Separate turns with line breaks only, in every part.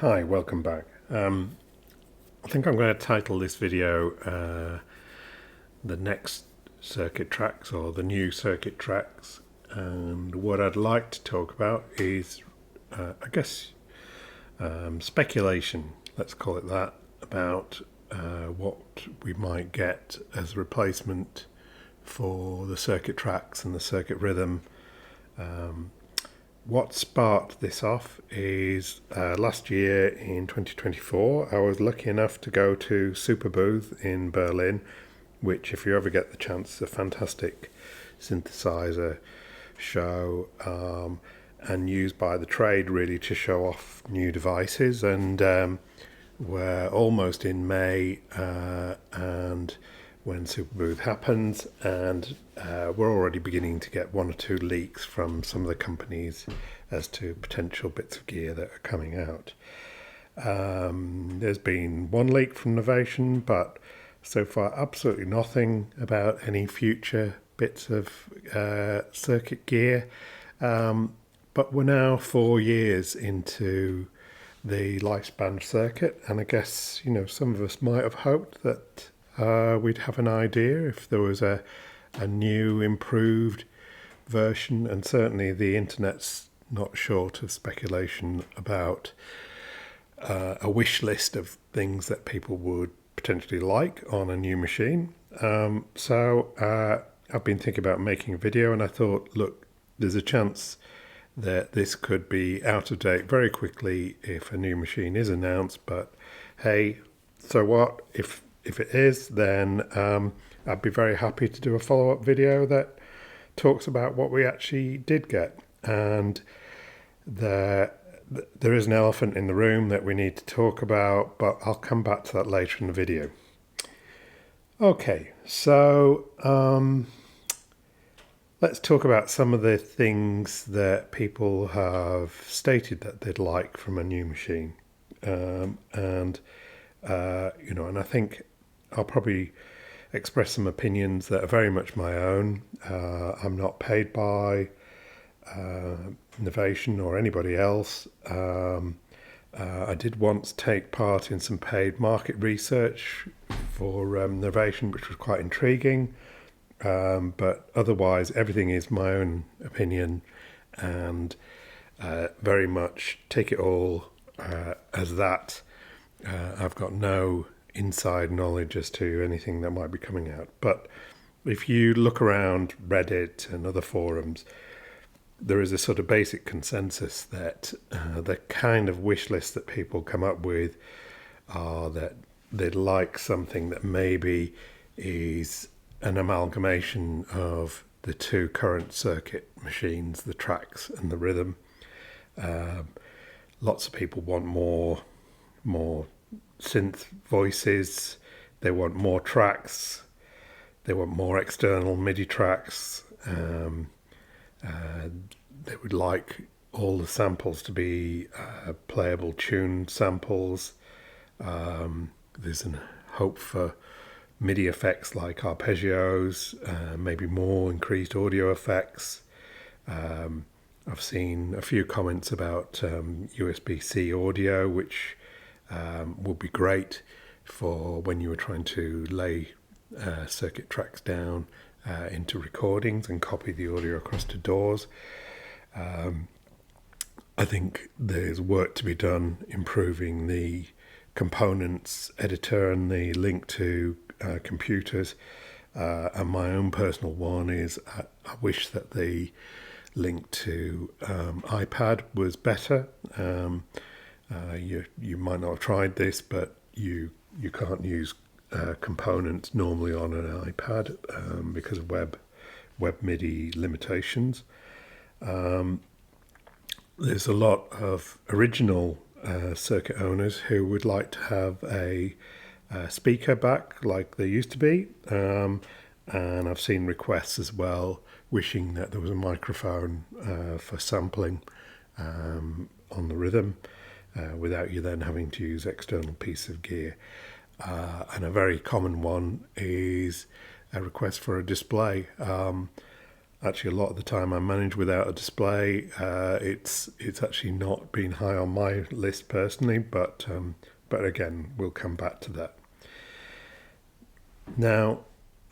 Hi, welcome back. I think I'm going to title this video the next circuit tracks or the new circuit tracks. And what I'd like to talk about is, speculation, let's call it that, about what we might get as a replacement for the circuit tracks and the circuit rhythm. What sparked this off is last year in 2024, I was lucky enough to go to Superbooth in Berlin, which, if you ever get the chance, is a fantastic synthesizer show and used by the trade really to show off new devices. And we're almost in May, and when Superbooth happens, and we're already beginning to get one or two leaks from some of the companies as to potential bits of gear that are coming out. There's been one leak from Novation, but so far absolutely nothing about any future bits of circuit gear. But we're now 4 years into the lifespan of circuit, and I guess, some of us might have hoped that we'd have an idea if there was a new, improved version, and certainly the internet's not short of speculation about a wish list of things that people would potentially like on a new machine. So I've been thinking about making a video, and I thought, look, there's a chance that this could be out of date very quickly if a new machine is announced. But hey, so what? If it is, then I'd be very happy to do a follow-up video that talks about what we actually did get. And there is an elephant in the room that we need to talk about, but I'll come back to that later in the video. Okay, so let's talk about some of the things that people have stated that they'd like from a new machine. And I think I'll probably express some opinions that are very much my own. I'm not paid by Novation or anybody else. I did once take part in some paid market research for Novation, which was quite intriguing. But otherwise, everything is my own opinion, and very much take it all as that. I've got no inside knowledge as to anything that might be coming out. But if you look around Reddit and other forums, there is a sort of basic consensus that the kind of wish list that people come up with are that they'd like something that maybe is an amalgamation of the two current circuit machines, the tracks and the rhythm. Lots of people want more synth voices, they want more tracks, they want more external MIDI tracks. They would like all the samples to be playable tuned samples. There's a hope for MIDI effects like arpeggios, maybe more increased audio effects. I've seen a few comments about USB-C audio, which would be great for when you were trying to lay circuit tracks down into recordings and copy the audio across to DAWs. I think there's work to be done improving the components editor and the link to computers. And my own personal one is I wish that the link to iPad was better. You might not have tried this, but you can't use components normally on an iPad because of web MIDI limitations. There's a lot of original circuit owners who would like to have a speaker back like there used to be, and I've seen requests as well wishing that there was a microphone for sampling on the rhythm without you then having to use external piece of gear. And a very common one is a request for a display. Actually, a lot of the time I manage without a display. It's actually not been high on my list personally, but again, we'll come back to that. Now,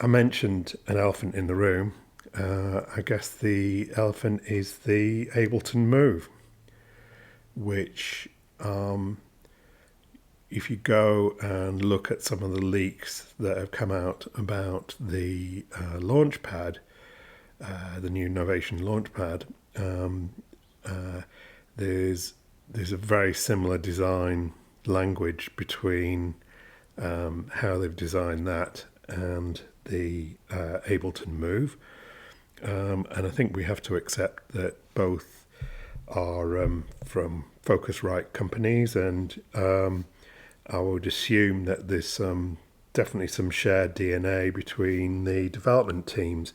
I mentioned an elephant in the room. I guess the elephant is the Ableton Move, which if you go and look at some of the leaks that have come out about the Launchpad, the new Novation Launchpad, there's a very similar design language between how they've designed that and the Ableton Move. And I think we have to accept that both are from Focusrite companies, and I would assume that there's definitely some shared DNA between the development teams.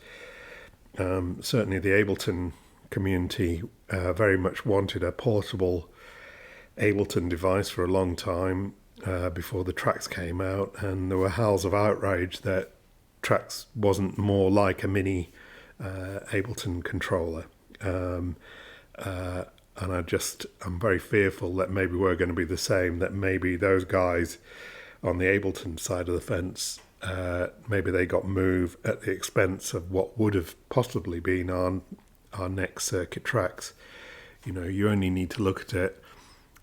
Certainly the Ableton community very much wanted a portable Ableton device for a long time before the Tracks came out, and there were howls of outrage that Tracks wasn't more like a mini Ableton controller. And I'm very fearful that maybe we're going to be the same, that maybe those guys on the Ableton side of the fence, maybe they got Move at the expense of what would have possibly been our next Circuit Tracks. You only need to look at it.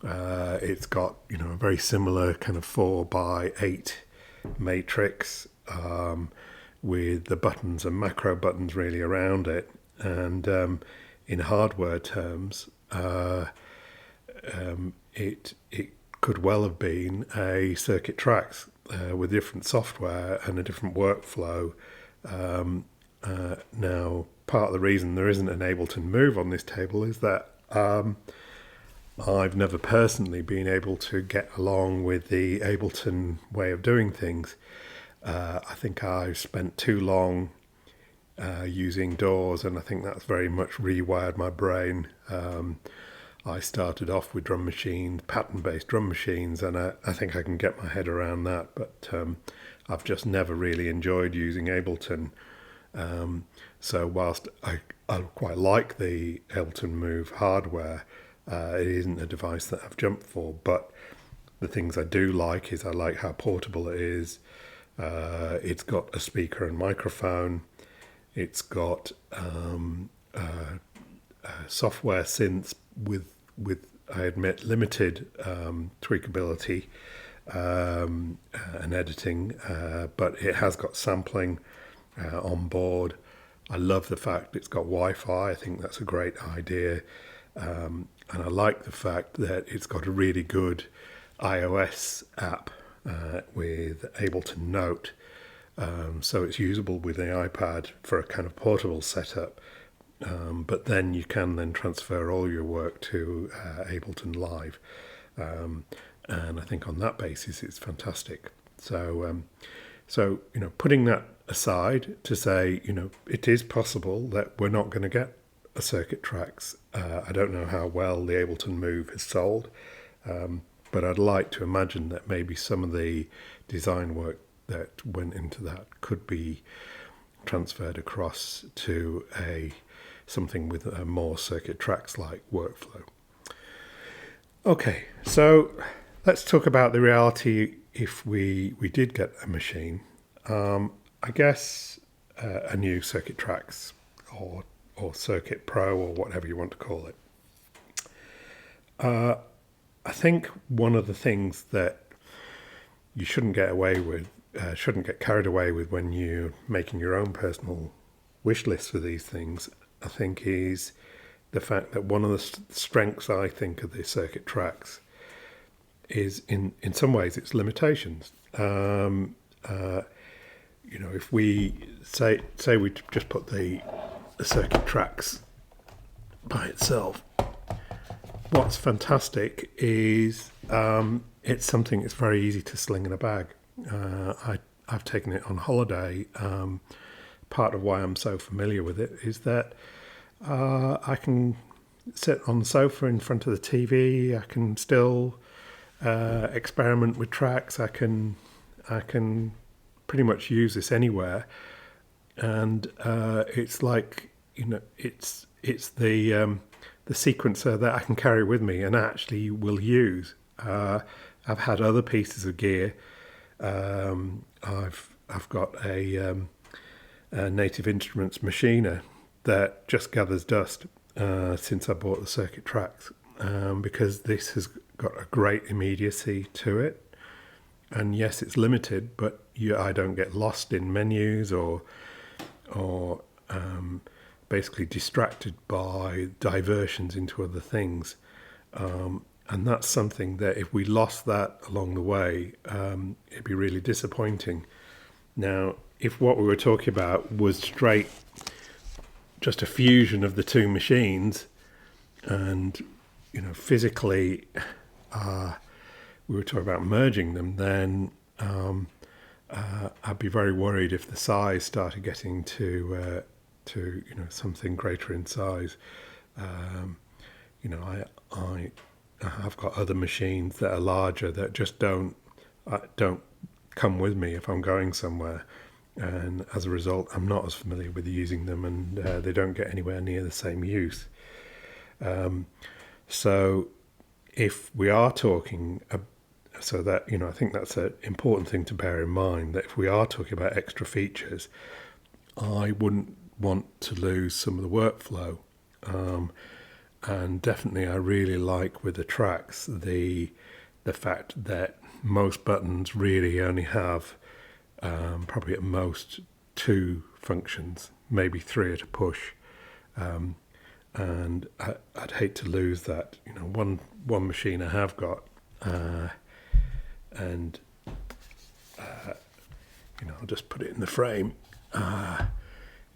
It's got, a very similar kind of 4x8 matrix with the buttons and macro buttons really around it. And in hardware terms, it could well have been a Circuit Tracks with different software and a different workflow. Now, part of the reason there isn't an Ableton Move on this table is that I've never personally been able to get along with the Ableton way of doing things. I think I've spent too long using DAWs, and I think that's very much rewired my brain. I started off with drum machines, pattern-based drum machines, and I think I can get my head around that, but I've just never really enjoyed using Ableton. So whilst I quite like the Ableton Move hardware, it isn't a device that I've jumped for, but the things I do like is I like how portable it is. It's got a speaker and microphone. It's got software synths with I admit limited tweakability and editing, but it has got sampling on board. I love the fact it's got Wi-Fi. I think that's a great idea, and I like the fact that it's got a really good iOS app with Ableton Note, so it's usable with the iPad for a kind of portable setup, but then you can then transfer all your work to Ableton Live, and I think on that basis it's fantastic. So putting that aside to say, it is possible that we're not going to get a Circuit Tracks. I don't know how well the Ableton Move has sold, but I'd like to imagine that maybe some of the design work that went into that could be transferred across to something with a more Circuit Tracks-like workflow. Okay, so let's talk about the reality if we did get a machine. I guess a new Circuit Tracks or Circuit Pro or whatever you want to call it. I think one of the things that you shouldn't get carried away with when you're making your own personal wish list for these things, I think, is the fact that one of the strengths, I think, of the Circuit Tracks is in some ways its limitations. If we say we just put the Circuit Tracks by itself, what's fantastic is it's something that's very easy to sling in a bag. I've taken it on holiday. Part of why I'm so familiar with it is that I can sit on the sofa in front of the TV. I can still experiment with tracks. I can pretty much use this anywhere, and it's like it's the sequencer that I can carry with me and actually will use. I've had other pieces of gear. I've got a Native Instruments machiner that just gathers dust since I bought the Circuit Tracks, because this has got a great immediacy to it. And yes, it's limited, but I don't get lost in menus or basically distracted by diversions into other things. And that's something that if we lost that along the way, it'd be really disappointing. Now, if what we were talking about was straight, just a fusion of the two machines, and physically we were talking about merging them, then I'd be very worried if the size started getting to something greater in size. I've got other machines that are larger that just don't come with me if I'm going somewhere, and as a result I'm not as familiar with using them, and they don't get anywhere near the same use. So if we are talking so that I think that's an important thing to bear in mind, that if we are talking about extra features, I wouldn't want to lose some of the workflow. And definitely I really like with the tracks the fact that most buttons really only have probably at most 2 functions, maybe 3 at a push. And I'd hate to lose that. One machine I have got, and I'll just put it in the frame,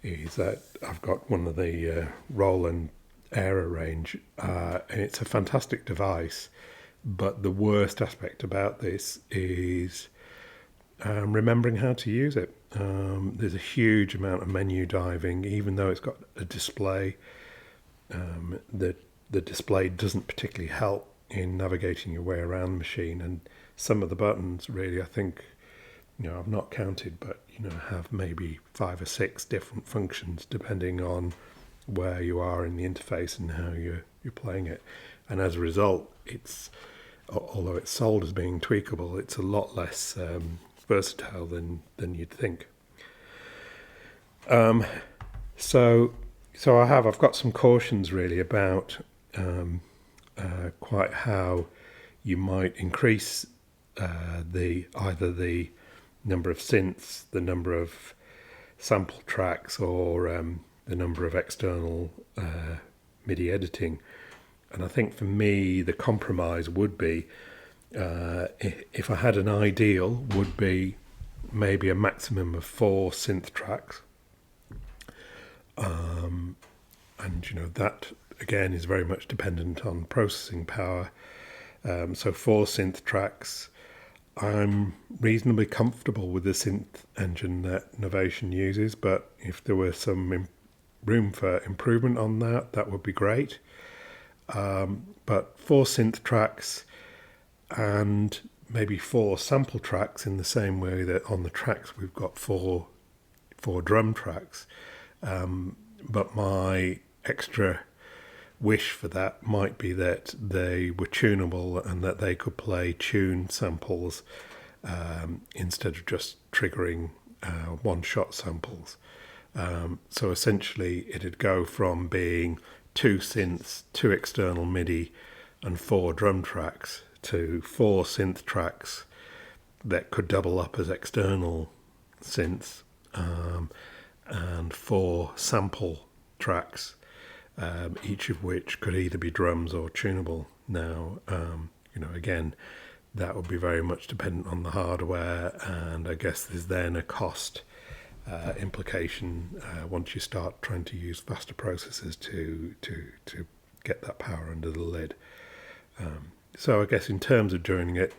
is that I've got one of the Roland Era range, and it's a fantastic device, but the worst aspect about this is remembering how to use it. There's a huge amount of menu diving, even though it's got a display. The display doesn't particularly help in navigating your way around the machine, and some of the buttons really, I think, I've not counted, but have maybe 5 or 6 different functions depending on where you are in the interface and how you're playing it. And as a result, although it's sold as being tweakable, it's a lot less versatile than you'd think. So I've got some cautions really about quite how you might increase either the number of synths, the number of sample tracks, or the number of external MIDI editing. And I think for me the compromise would be, if I had an ideal, would be maybe a maximum of 4 synth tracks. And that again is very much dependent on processing power. So 4 synth tracks. I'm reasonably comfortable with the synth engine that Novation uses, but if there were some room for improvement on that would be great. But 4 synth tracks and maybe 4 sample tracks, in the same way that on the tracks we've got 4 drum tracks. But my extra wish for that might be that they were tunable and that they could play tune samples instead of just triggering one-shot samples. So essentially it'd go from being 2 synths, 2 external MIDI and 4 drum tracks to 4 synth tracks that could double up as external synths, and 4 sample tracks, each of which could either be drums or tunable. Now, again, that would be very much dependent on the hardware, and I guess there's then a cost implication once you start trying to use faster processors to get that power under the lid. So I guess in terms of joining it,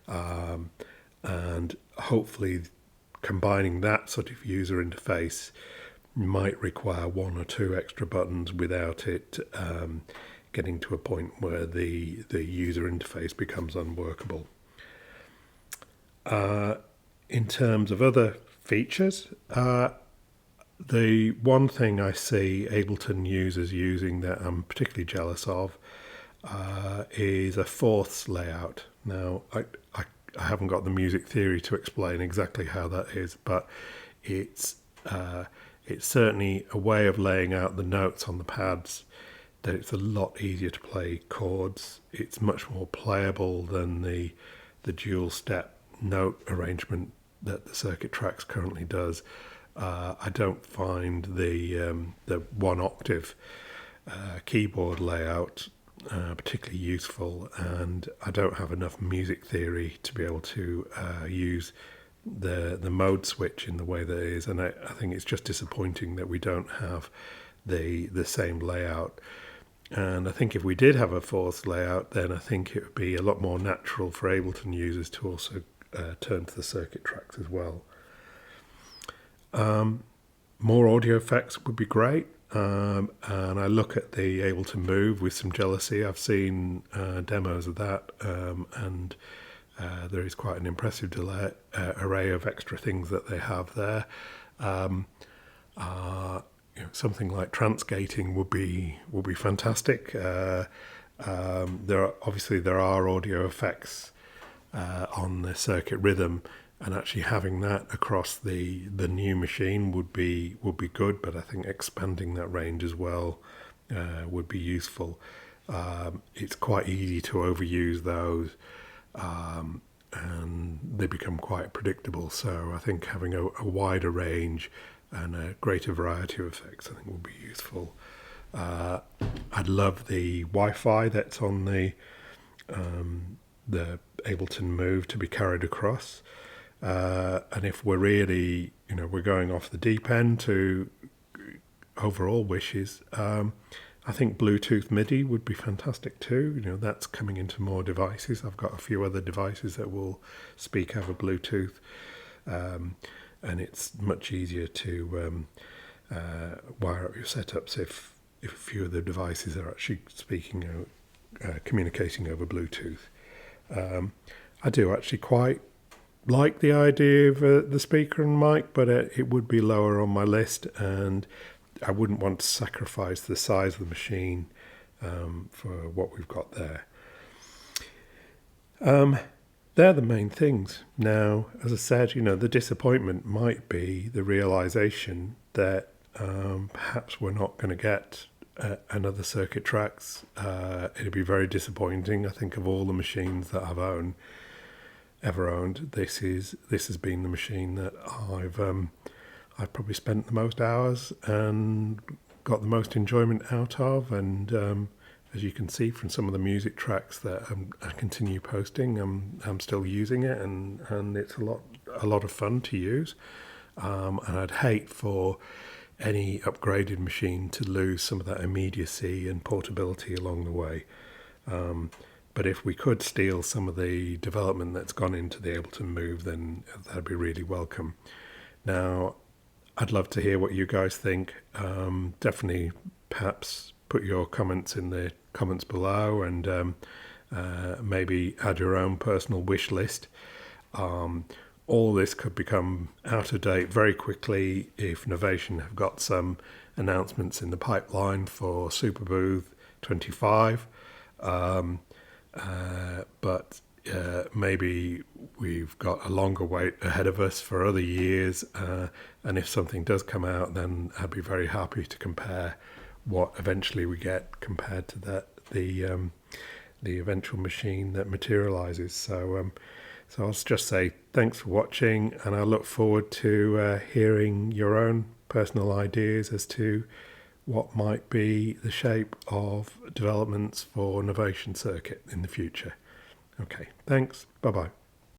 and hopefully combining that sort of user interface might require 1 or 2 extra buttons without it getting to a point where the user interface becomes unworkable. In terms of other features, The one thing I see Ableton users using that I'm particularly jealous of is a fourths layout. Now, I haven't got the music theory to explain exactly how that is, but it's certainly a way of laying out the notes on the pads that it's a lot easier to play chords. It's much more playable than the dual step note arrangement that the Circuit Tracks currently does. I don't find the one octave keyboard layout particularly useful, and I don't have enough music theory to be able to use the mode switch in the way that it is, and I think it's just disappointing that we don't have the same layout. And I think if we did have a fourth layout, then I think it would be a lot more natural for Ableton users to also turn to the Circuit Tracks as well. More audio effects would be great, and I look at the Ableton Move with some jealousy. I've seen demos of that, and there is quite an impressive array of extra things that they have there. Something like transgating would be fantastic. There are audio effects on the circuit rhythm, and actually having that across the new machine would be good. But I think expanding that range as well would be useful. It's quite easy to overuse those, and they become quite predictable. So I think having a wider range and a greater variety of effects, I think, will be useful. I'd love the Wi-Fi that's on the Ableton Move to be carried across. And if we're really, we're going off the deep end to overall wishes, I think Bluetooth MIDI would be fantastic too. That's coming into more devices. I've got a few other devices that will speak over Bluetooth. And it's much easier to wire up your setups if a few of the devices are actually speaking, communicating over Bluetooth. I do actually quite like the idea of the speaker and mic, but it would be lower on my list, and I wouldn't want to sacrifice the size of the machine for what we've got there. They're the main things. Now, as I said, the disappointment might be the realization that perhaps we're not going to get another Circuit Tracks. It'd be very disappointing. I think of all the machines that I've ever owned, this has been the machine that I've probably spent the most hours and got the most enjoyment out of. And as you can see from some of the music tracks that I continue posting, I'm still using it, and it's a lot of fun to use. And I'd hate for any upgraded machine to lose some of that immediacy and portability along the way. But if we could steal some of the development that's gone into the Ableton Move, then that'd be really welcome. Now, I'd love to hear what you guys think. Definitely, perhaps put your comments in the comments below, and maybe add your own personal wish list. All this could become out of date very quickly if Novation have got some announcements in the pipeline for Superbooth 25. But maybe we've got a longer wait ahead of us for other years, and if something does come out, then I'd be very happy to compare what eventually we get compared to the eventual machine that materializes. So I'll just say thanks for watching, and I look forward to hearing your own personal ideas as to what might be the shape of developments for Novation Circuit in the future. Okay, thanks. Bye-bye.